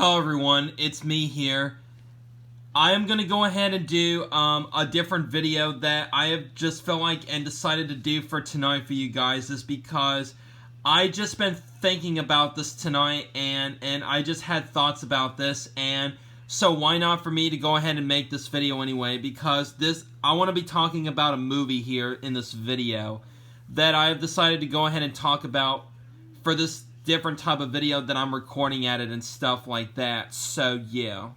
Hello everyone, it's me here. I am going to go ahead and do a different video that I have just felt like and decided to do for tonight for you guys, is because I just been thinking about this tonight and I just had thoughts about this, and so why not for me to go ahead and make this video anyway, because I want to be talking about a movie here in this video that I have decided to go ahead and talk about for this different type of video that I'm recording at it and stuff like that. So yeah,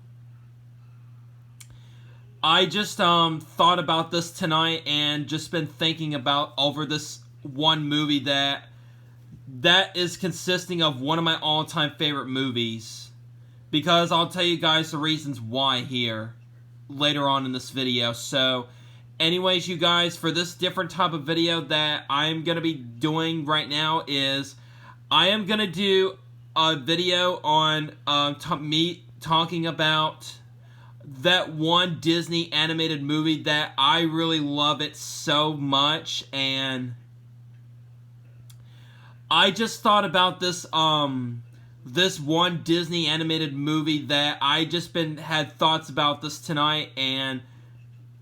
I just thought about this tonight and just been thinking about over this one movie that is consisting of one of my all-time favorite movies, because I'll tell you guys the reasons why here later on in this video. So anyways, you guys, for this different type of video that I'm gonna be doing right now is I am going to do a video on me talking about that one Disney animated movie that I really love it so much, and I just thought about this this one Disney animated movie that I just had thoughts about this tonight, and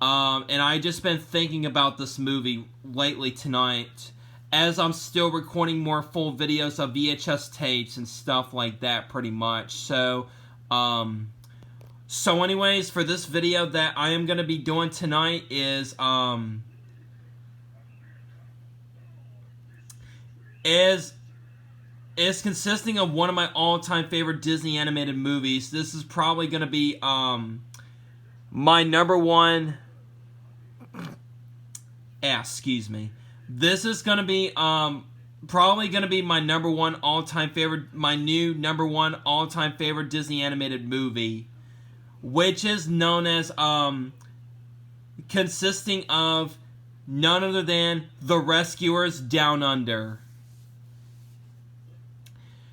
I just been thinking about this movie lately tonight, as I'm still recording more full videos of VHS tapes and stuff like that, pretty much. So anyways, for this video that I am going to be doing tonight is consisting of one of my all-time favorite Disney animated movies. This is probably going to be my number one. Excuse me. This is going to be probably going to be my number one all-time favorite, my new number one all-time favorite Disney animated movie, which is known as consisting of none other than The Rescuers Down Under.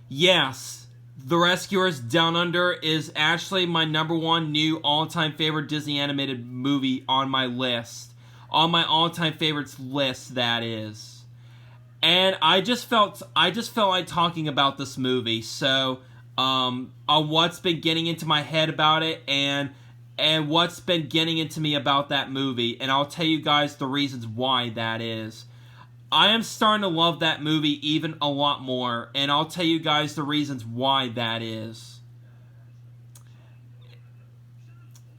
Yes, The Rescuers Down Under is actually my number one new all-time favorite Disney animated movie on my list. On my all-time favorites list, that is. And I just felt like talking about this movie. So, on what's been getting into my head about it, and what's been getting into me about that movie. And I'll tell you guys the reasons why that is. I am starting to love that movie even a lot more, and I'll tell you guys the reasons why that is.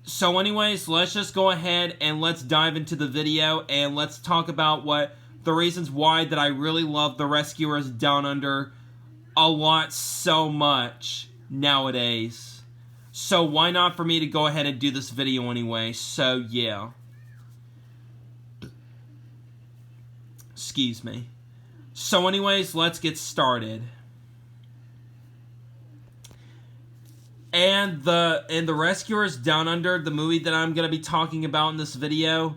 So anyways, let's just go ahead and let's dive into the video, and let's talk about what the reasons why that I really love The Rescuers Down Under a lot so much nowadays. So why not for me to go ahead and do this video anyway? So yeah. Excuse me. So anyways, let's get started. And the Rescuers Down Under, the movie that I'm going to be talking about in this video,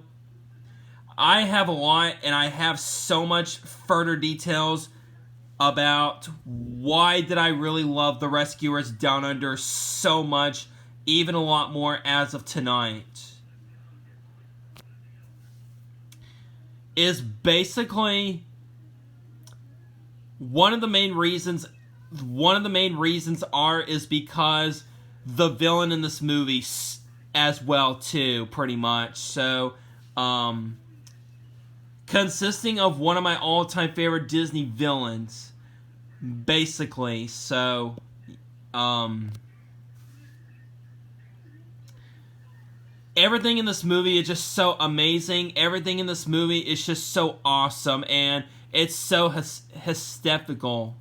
I have a lot, and I have so much further details about why did I really love The Rescuers Down Under so much, even a lot more as of tonight. Is basically one of the main reasons is because the villain in this movie as well too, pretty much. So consisting of one of my all-time favorite Disney villains, basically. So everything in this movie is just so amazing. Everything in this movie is just so awesome, and it's so hysterical.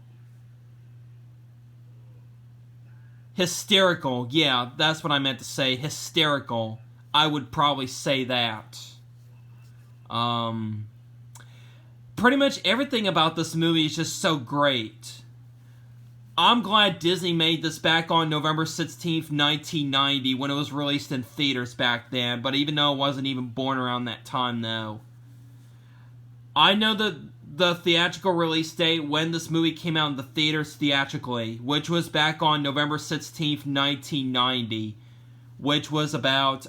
Hysterical, yeah, that's what I meant to say. Hysterical. I would probably say that. Pretty much everything about this movie is just so great. I'm glad Disney made this back on November 16th, 1990, when it was released in theaters back then, but even though I wasn't even born around that time, though. I know that the theatrical release date when this movie came out in the theaters theatrically, which was back on November 16th, 1990, which was about,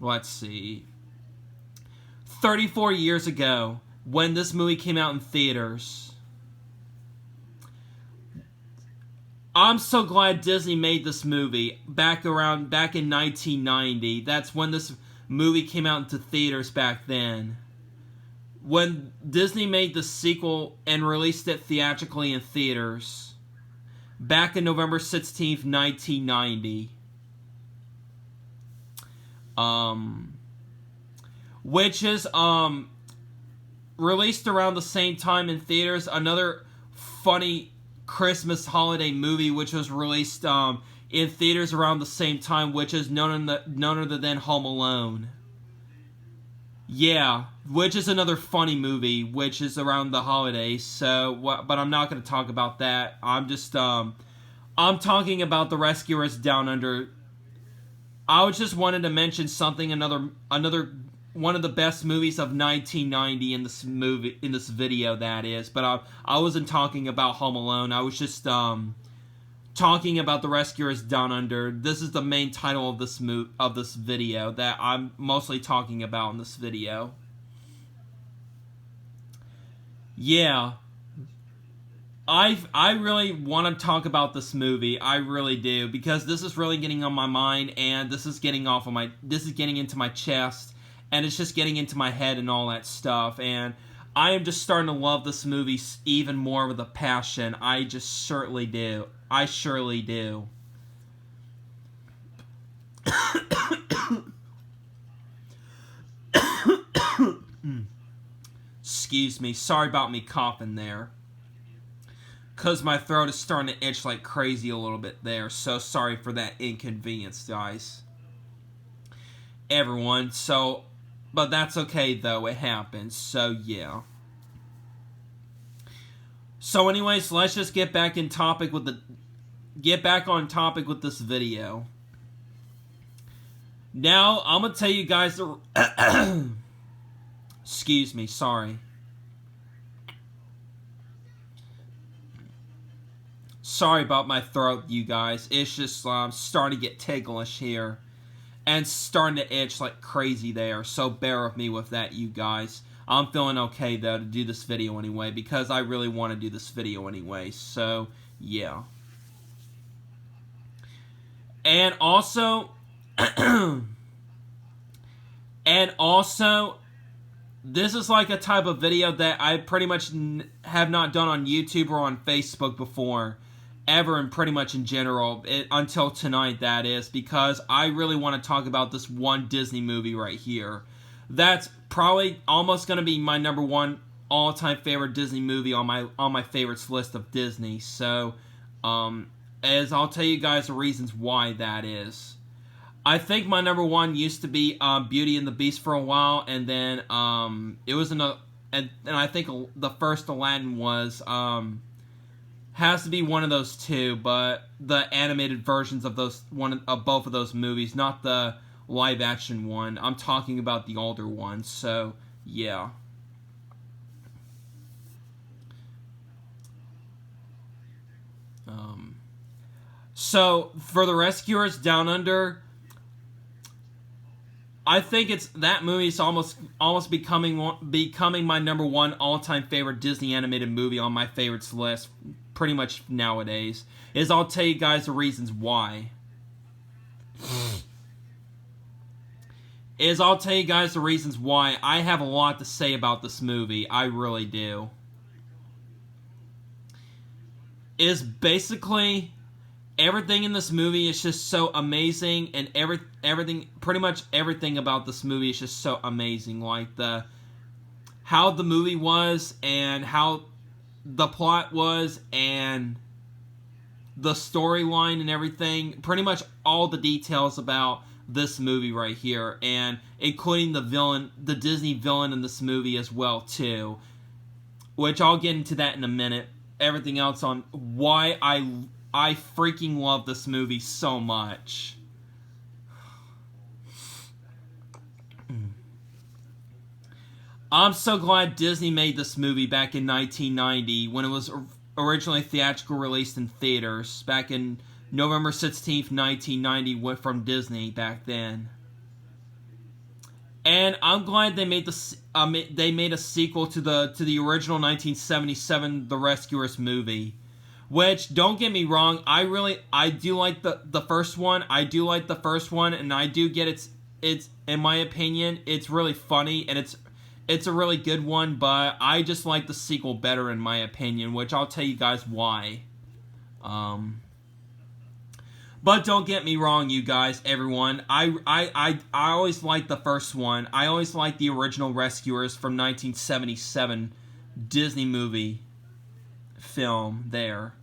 let's see, 34 years ago, when this movie came out in theaters. I'm so glad Disney made this movie back in 1990. That's when this movie came out into theaters back then. When Disney made the sequel and released it theatrically in theaters back in November 16th, 1990. Which is released around the same time in theaters. Another funny Christmas holiday movie which was released in theaters around the same time, which is none other than Home Alone. Yeah, which is another funny movie, which is around the holidays. So, but I'm not going to talk about that. I'm just, I'm talking about The Rescuers Down Under. I was just wanted to mention something. Another one of the best movies of 1990 in this video, that is. But I wasn't talking about Home Alone. I was just talking about The Rescuers Down Under. This is the main title of this video that I'm mostly talking about in this video. Yeah. I really want to talk about this movie. I really do, because this is really getting on my mind, and this is getting into my chest, and it's just getting into my head and all that stuff, and I am just starting to love this movie even more with a passion. I just certainly do. I surely do. Excuse me. Sorry about me coughing there. Because my throat is starting to itch like crazy a little bit there. So sorry for that inconvenience, guys. Everyone. But that's okay, though. It happens. So, yeah. So anyways, let's just get back on topic with this video. Now, I'm going to tell you guys excuse me, sorry. Sorry about my throat, you guys. It's just starting to get ticklish here. And starting to itch like crazy there. So bear with me with that, you guys. I'm feeling okay, though, to do this video anyway, because I really want to do this video anyway, so, yeah. And also, this is like a type of video that I pretty much have not done on YouTube or on Facebook before, ever, and pretty much in general, until tonight, that is, because I really want to talk about this one Disney movie right here. That's probably almost going to be my number one all-time favorite Disney movie on my favorites list of Disney. So, as I'll tell you guys the reasons why that is. I think my number one used to be Beauty and the Beast for a while, and then it was and I think the first Aladdin was has to be one of those two, but the animated versions of both of those movies, not the live action one. I'm talking about the older one, so yeah. So for The Rescuers Down Under, I think that movie is almost becoming my number one all-time favorite Disney animated movie on my favorites list, pretty much nowadays. I'll tell you guys the reasons why. I'll tell you guys the reasons why. I have a lot to say about this movie. I really do. Basically, everything in this movie is just so amazing, and pretty much everything about this movie is just so amazing. Like how the movie was, and how the plot was, and the storyline and everything. Pretty much all the details about this movie right here, and including the Disney villain in this movie as well too, which I'll get into that in a minute. Everything else on why I freaking love this movie so much. I'm so glad Disney made this movie back in 1990 when it was originally theatrical released in theaters back in November 16th, 1990, went from Disney back then. And I'm glad they made a sequel to the original 1977 The Rescuers movie, Which, don't get me wrong, I do like the first one. I do like the first one, and I do get it's in my opinion, it's really funny, and it's a really good one, but I just like the sequel better in my opinion, which I'll tell you guys why. But don't get me wrong, you guys, everyone. I always liked the first one. I always liked the original Rescuers from 1977 Disney movie film there.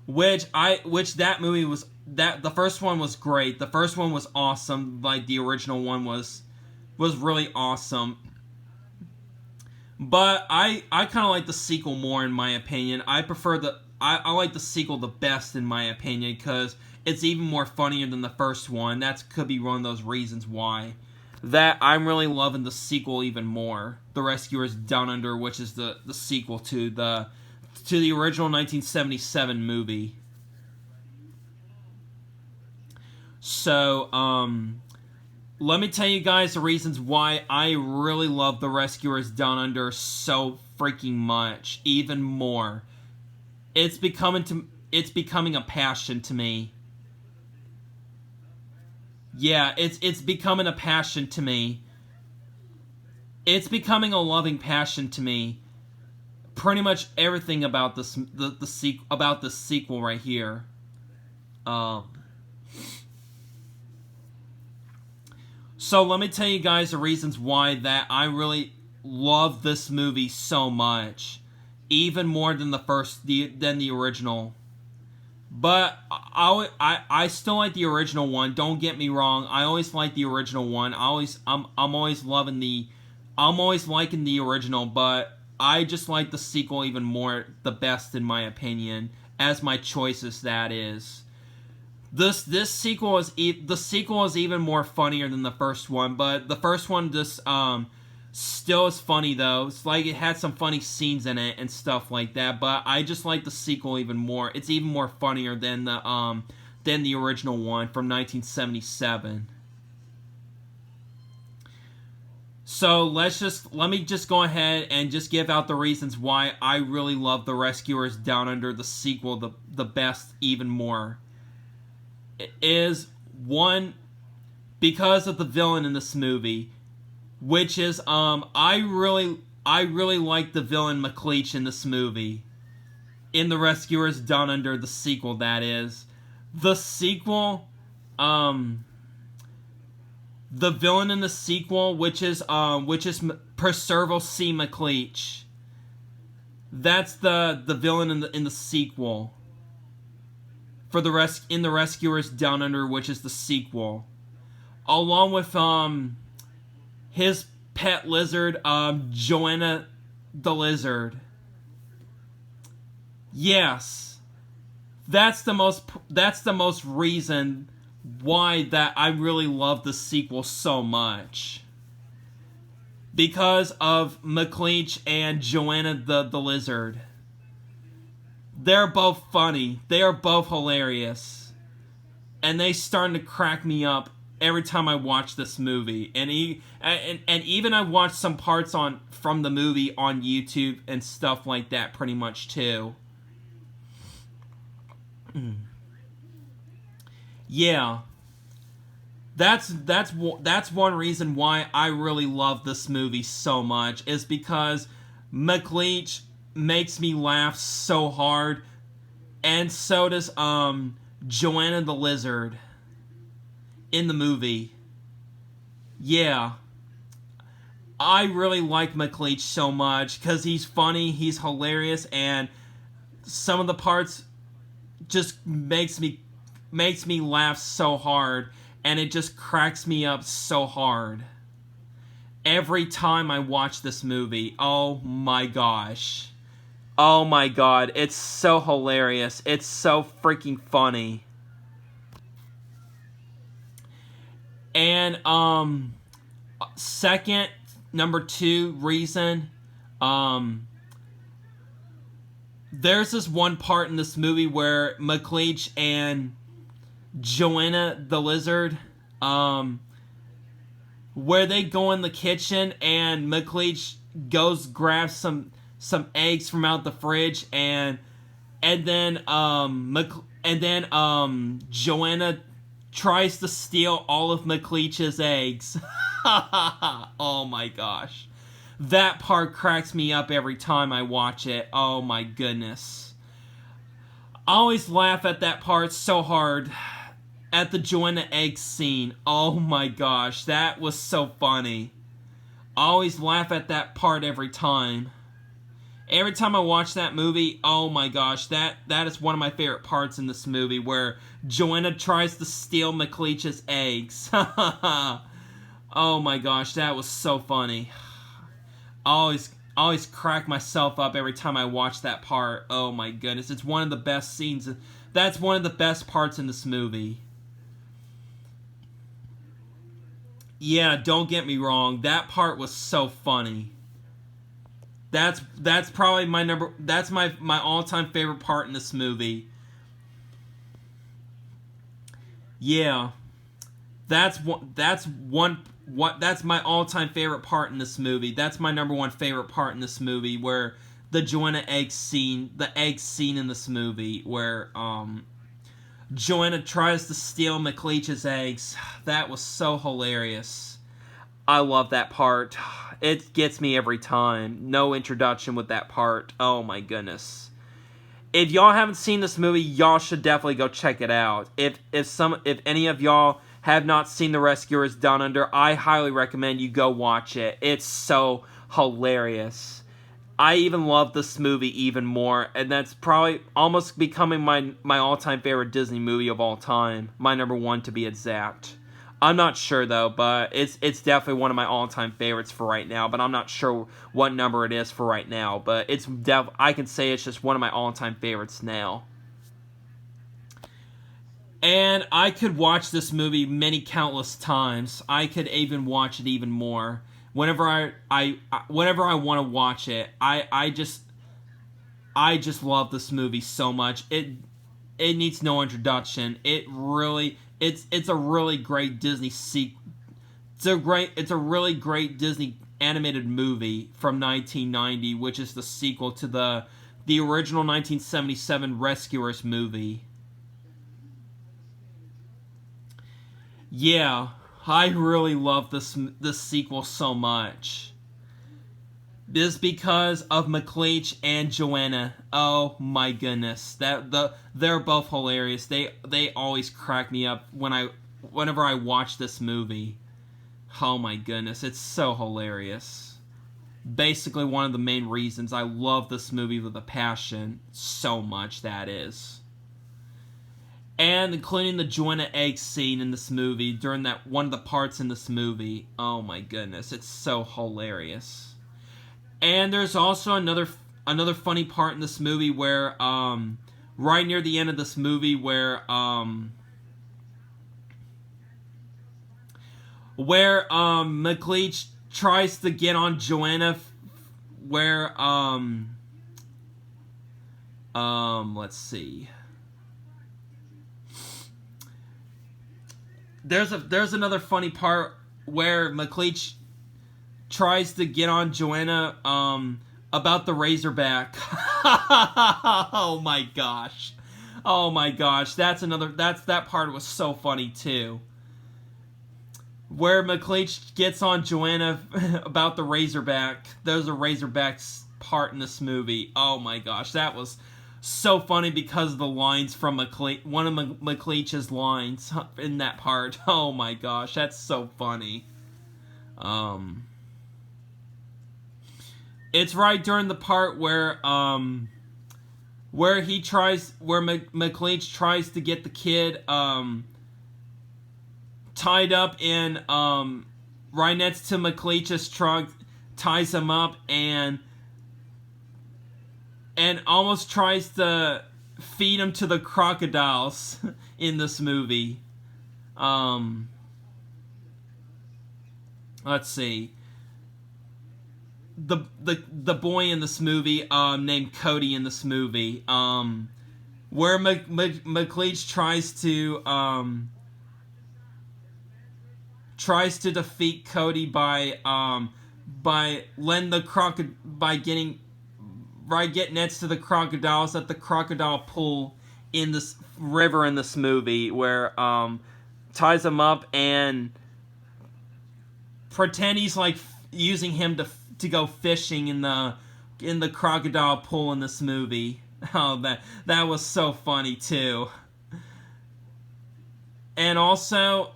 Which that movie was, that the first one was great. The first one was awesome. Like the original one was really awesome. But I kind of like the sequel more in my opinion. I like the sequel the best in my opinion because it's even more funnier than the first one. That could be one of those reasons why. That I'm really loving the sequel even more. The Rescuers Down Under, which is the sequel to the original 1977 movie. So, let me tell you guys the reasons why I really love The Rescuers Down Under so freaking much, even more. It's becoming a passion to me. Yeah, it's becoming a passion to me. It's becoming a loving passion to me. Pretty much everything about the sequel right here. So let me tell you guys the reasons why that I really love this movie so much, even more than the original. But I still like the original one. Don't get me wrong. I always like the original one. I'm always liking the original, but I just like the sequel even more, the best in my opinion, as my choices that is. This sequel is even more funnier than the first one, but the first one just still is funny though. It's like it had some funny scenes in it and stuff like that, but I just like the sequel even more. It's even more funnier than the original one from 1977. So let me just go ahead and just give out the reasons why I really love The Rescuers Down Under, the sequel, the best even more. It is one, because of the villain in this movie, which is I really like the villain McLeach in this movie. In The Rescuers Down Under, the sequel that is. The sequel, the villain in the sequel, which is Percival C. McLeach. That's the villain in the sequel. For the Rescuers Down Under, which is the sequel, along with his pet lizard, Joanna the Lizard. Yes, that's the most reason why that I really love the sequel so much. Because of McLeach and Joanna the Lizard. They're both funny. They are both hilarious. And they starting to crack me up every time I watch this movie. And even I watched some parts from the movie on YouTube and stuff like that pretty much too. Yeah. That's one reason why I really love this movie so much, is because McLeach makes me laugh so hard, and so does Joanna the Lizard in the movie. Yeah, I really like McLeach so much because he's funny, he's hilarious, and some of the parts just makes me laugh so hard, and it just cracks me up so hard every time I watch this movie. Oh my gosh. Oh my god, it's so hilarious. It's so freaking funny. And second, number 2 reason, there's this one part in this movie where McLeach and Joanna the Lizard, where they go in the kitchen and McLeach grabs some some eggs from out the fridge, and then Joanna tries to steal all of McLeach's eggs. Oh my gosh. That part cracks me up every time I watch it. Oh my goodness. I always laugh at that part so hard. At the Joanna egg scene. Oh my gosh. That was so funny. I always laugh at that part every time. Every time I watch that movie, oh my gosh, that is one of my favorite parts in this movie, where Joanna tries to steal McLeach's eggs. Oh my gosh, that was so funny. I always crack myself up every time I watch that part. Oh my goodness, it's one of the best scenes. That's one of the best parts in this movie. Yeah, don't get me wrong, that part was so funny. That's probably my all-time favorite part in this movie. Yeah. That's my all-time favorite part in this movie. That's my number one favorite part in this movie, where the Joanna egg scene in this movie, where Joanna tries to steal McLeach's eggs. That was so hilarious. I love that part. It gets me every time. No introduction with that part. Oh my goodness. If y'all haven't seen this movie, y'all should definitely go check it out. If any of y'all have not seen The Rescuers Down Under, I highly recommend you go watch it. It's so hilarious. I even love this movie even more, and that's probably almost becoming my all-time favorite Disney movie of all time. My number one, to be exact. I'm not sure though, but it's definitely one of my all-time favorites for right now. But I'm not sure what number it is for right now. But I can say it's just one of my all-time favorites now. And I could watch this movie many countless times. I could even watch it even more whenever I want to watch it. I just love this movie so much. It needs no introduction. It's a really great Disney It's a really great Disney animated movie from 1990, which is the sequel to the original 1977 Rescuers movie. Yeah, I really love this sequel so much. This because of McLeach and Joanna. Oh my goodness, they're both hilarious. They always crack me up whenever I watch this movie. Oh my goodness, it's so hilarious. Basically, one of the main reasons I love this movie with a passion so much, that is. And including the Joanna egg scene in this movie during that one of the parts in this movie. Oh my goodness, it's so hilarious. And there's also another funny part in this movie where right near the end of this movie where McLeach tries to get on Joanna, where let's see. There's another funny part where McLeach tries to get on Joanna about the Razorback. Oh my gosh. That part was so funny too. Where McLeach gets on Joanna about the Razorback. There's a Razorbacks part in this movie. Oh my gosh, that was so funny because of the lines from one of McLeach's lines in that part. Oh my gosh, that's so funny. It's right during the part where McLeach tries to get the kid tied up in right next to McLeach's truck, ties him up and almost tries to feed him to the crocodiles in this movie. Let's see. The boy in this movie named Cody in this movie, where McLeach tries to defeat Cody by right get next to the crocodiles at the crocodile pool in this river in this movie, where ties him up and pretend he's like using him to go fishing in the crocodile pool in this movie. Oh, that was so funny too. And also,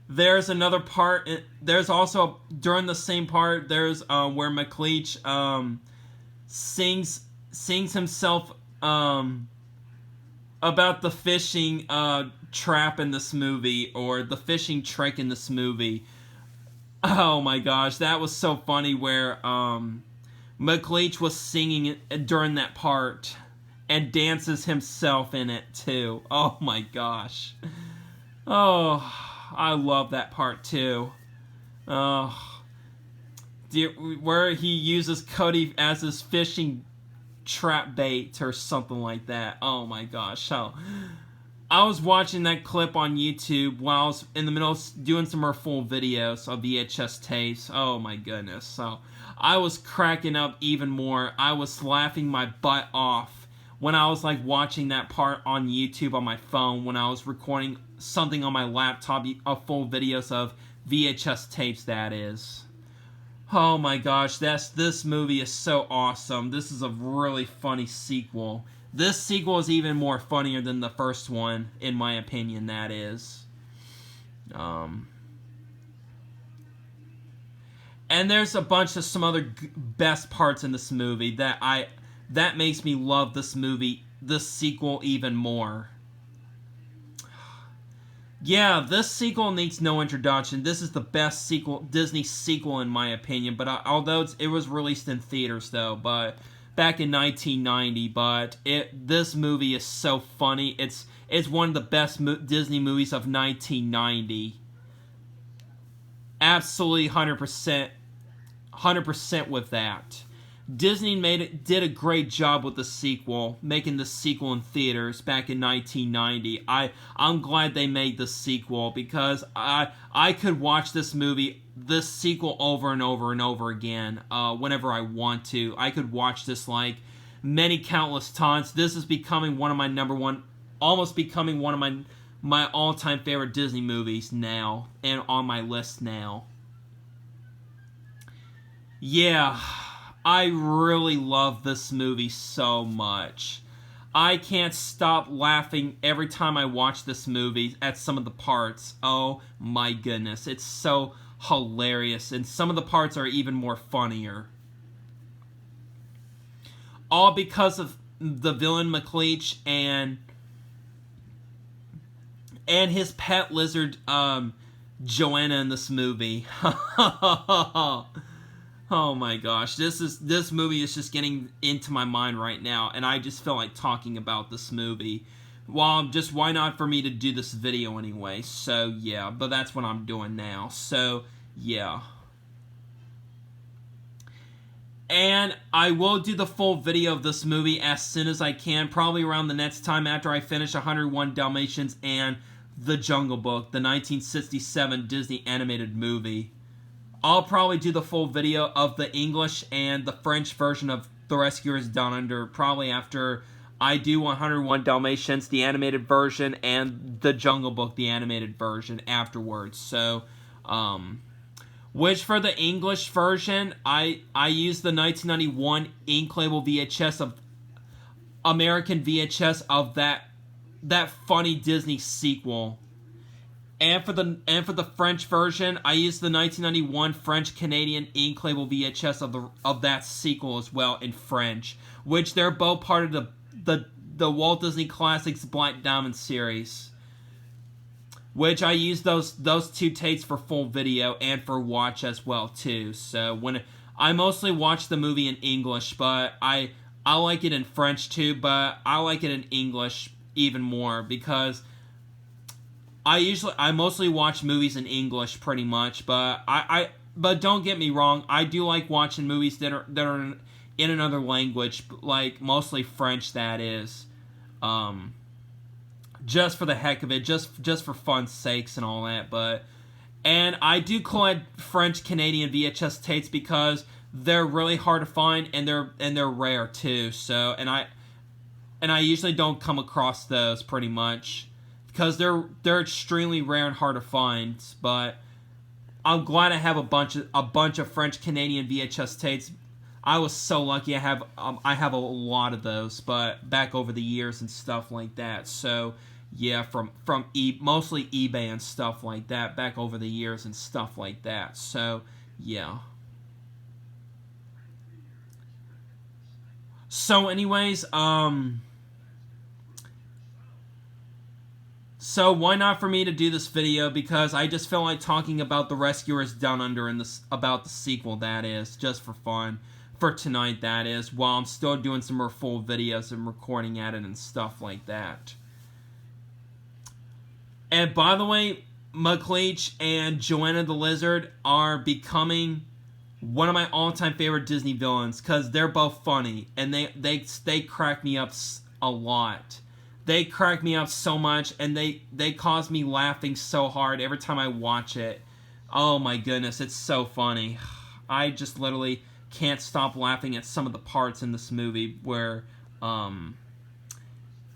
there's another part. There's also during the same part. There's where McLeach sings himself about the fishing trap in this movie, or the fishing trick in this movie. Oh my gosh, that was so funny. Where McLeach was singing it during that part and dances himself in it too. Oh my gosh. Oh, I love that part too. Oh, where he uses Cody as his fishing trap bait or something like that. Oh my gosh. So I was watching that clip on YouTube while I was in the middle of doing some more full videos of VHS tapes. Oh my goodness. So I was cracking up even more. I was laughing my butt off when I was like watching that part on YouTube on my phone, when I was recording something on my laptop, full videos of VHS tapes, that is. Oh my gosh, this movie is so awesome. This is a really funny sequel. This sequel is even more funnier than the first one, in my opinion, that is. And there's a bunch of some other best parts in this movie that makes me love this movie, this sequel, even more. Yeah, this sequel needs no introduction. This is the best Disney sequel in my opinion. But although it was released in theaters though, but back in 1990. But this movie is so funny. It's one of the best Disney movies of 1990. Absolutely 100% with that. Disney did a great job with the sequel, making the sequel in theaters back in 1990. I'm glad they made the sequel, because I could watch this sequel over and over and over again whenever I want to. I could watch this like many countless times. This is becoming one of my almost becoming one of my all-time favorite Disney movies now, and on my list now. Yeah, I really love this movie so much. I can't stop laughing every time I watch this movie at some of the parts. Oh my goodness, it's so hilarious, and some of the parts are even more funnier. All because of the villain McLeach and his pet lizard Joanna in this movie. Oh my gosh, this movie is just getting into my mind right now, and I just feel like talking about this movie. Well, why not for me to do this video anyway? So yeah, but that's what I'm doing now. So yeah. And I will do the full video of this movie as soon as I can, probably around the next time after I finish 101 Dalmatians and The Jungle Book, the 1967 Disney animated movie. I'll probably do the full video of the English and the French version of The Rescuers Down Under, probably after I do 101 Dalmatians, the animated version, and The Jungle Book, the animated version, afterwards. So, which for the English version, I used the 1991 ink label VHS of American VHS of that funny Disney sequel. And for the French version, I used the 1991 French-Canadian ink label VHS of that sequel as well in French, which they're both part of the Walt Disney Classics Black Diamond series. Which I used those two tapes for full video and for watch as well too. So when I mostly watch the movie in English, but I like it in French too, but I like it in English even more, because I mostly watch movies in English pretty much, but but don't get me wrong, I do like watching movies that are in another language, like mostly French, that is. Just for the heck of it, just for fun's sakes and all that, and I do collect French Canadian VHS tapes because they're really hard to find, and they're rare too. So and I usually don't come across those pretty much because they're extremely rare and hard to find. But I'm glad I have a bunch of French Canadian VHS tapes. I was so lucky. I have a lot of those, but back over the years and stuff like that. So yeah, from mostly eBay and stuff like that, back over the years and stuff like that. So yeah. So anyways, so why not for me to do this video, because I just feel like talking about The Rescuers Down Under and about the sequel, that is, just for fun. For tonight, that is, while I'm still doing some more full videos and recording at it and stuff like that. And by the way, McLeach and Joanna the Lizard are becoming one of my all-time favorite Disney villains, because they're both funny, and they crack me up a lot. They crack me up so much, and they cause me laughing so hard every time I watch it. Oh my goodness, it's so funny. I just literally can't stop laughing at some of the parts in this movie where about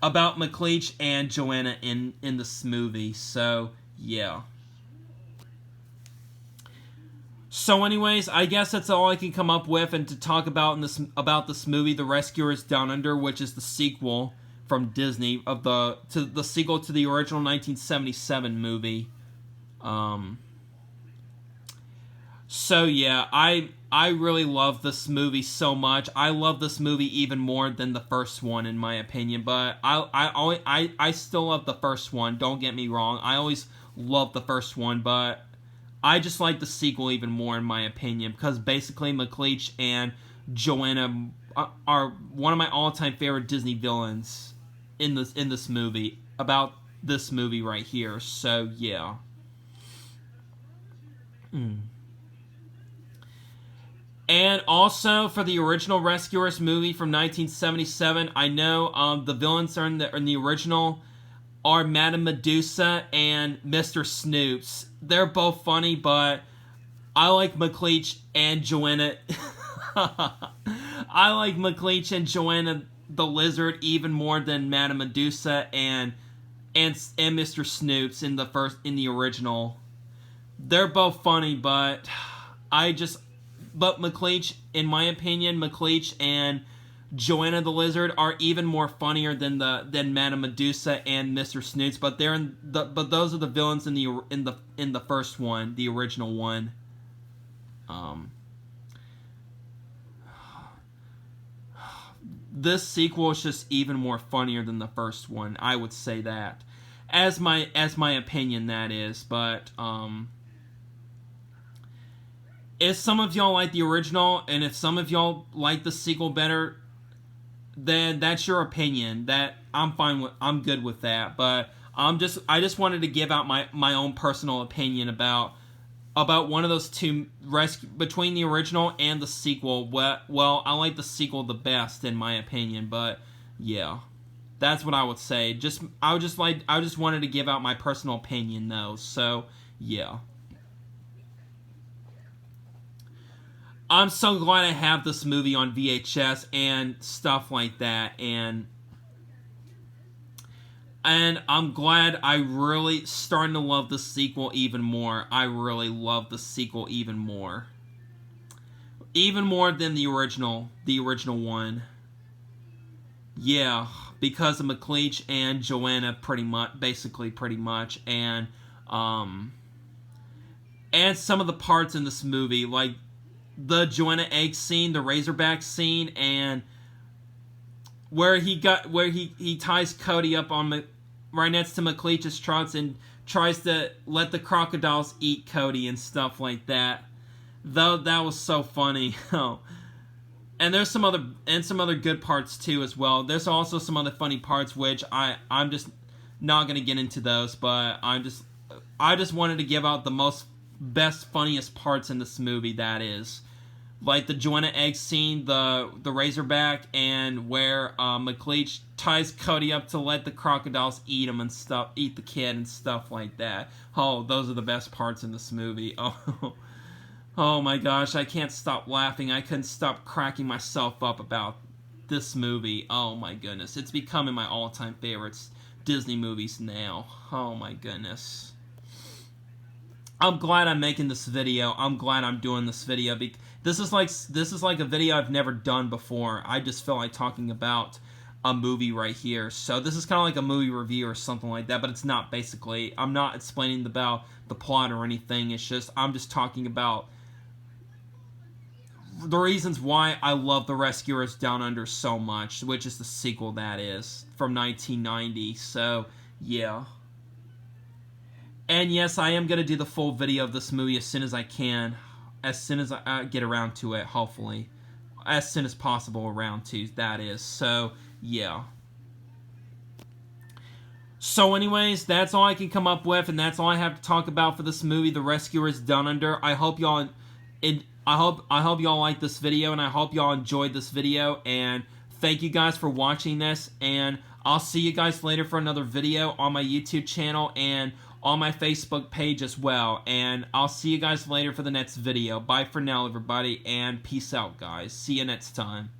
McLeach and Joanna in this movie. So yeah. So anyways, I guess that's all I can come up with and to talk about about this movie, The Rescuers Down Under, which is the sequel from Disney of the sequel to the original 1977 movie. So yeah, I really love this movie so much. I love this movie even more than the first one, in my opinion. But I still love the first one. Don't get me wrong. I always loved the first one, but I just like the sequel even more, in my opinion, because basically McLeach and Joanna are one of my all-time favorite Disney villains in this movie, about this movie right here. So yeah. And also, for the original Rescuers movie from 1977, I know the villains are in the original are Madame Medusa and Mr. Snoops. They're both funny, but I like McLeach and Joanna. I like McLeach and Joanna the Lizard even more than Madame Medusa and Mr. Snoops in the original. They're both funny, but McLeach, in my opinion, McLeach and Joanna the Lizard are even more funnier than Madame Medusa and Mr. Snoops. But but those are the villains in the first one, the original one. This sequel is just even more funnier than the first one. I would say that, as my opinion, that is. But if some of y'all like the original, and if some of y'all like the sequel better, then that's your opinion. That I'm good with that. But I just wanted to give out my own personal opinion about one of those two, between the original and the sequel. Well, I like the sequel the best, in my opinion. But yeah, that's what I would say. I just wanted to give out my personal opinion though. So yeah. I'm so glad I have this movie on VHS and stuff like that, and I'm glad I really starting to love the sequel even more. I really love the sequel even more. Even more than the original one. Yeah, because of McLeach and Joanna pretty much, and some of the parts in this movie, like the Joanna Egg scene, the Razorback scene, and where he ties Cody up on right next to McLeach's trunks and tries to let the crocodiles eat Cody and stuff like that. Though that was so funny. And there's some other good parts too as well. There's also some other funny parts which I'm just not gonna get into those, but I just wanted to give out the best funniest parts in this movie, that is. Like the Joanna Egg scene, the Razorback, and where McLeach ties Cody up to let the crocodiles eat him and stuff, eat the kid and stuff like that. Oh, those are the best parts in this movie. Oh my gosh, I can't stop laughing. I couldn't stop cracking myself up about this movie. Oh my goodness. It's becoming my all-time favorites Disney movies now. Oh my goodness. I'm glad I'm making this video. I'm glad I'm doing this video. This is like a video I've never done before. I just feel like talking about a movie right here. So this is kind of like a movie review or something like that, but it's not basically. I'm not explaining about the plot or anything. It's just, I'm just talking about the reasons why I love The Rescuers Down Under so much, which is the sequel that is, from 1990. So, yeah. And yes, I am going to do the full video of this movie as soon as I can. As soon as I get around to it, hopefully. As soon as possible around to, that is. So, yeah. So anyways, that's all I can come up with, and that's all I have to talk about for this movie, The Rescuers Down Under. I hope y'all... I hope y'all like this video, and I hope y'all enjoyed this video, and thank you guys for watching this, and I'll see you guys later for another video on my YouTube channel and on my Facebook page as well, and I'll see you guys later for the next video. Bye for now, everybody, and peace out, guys. See you next time.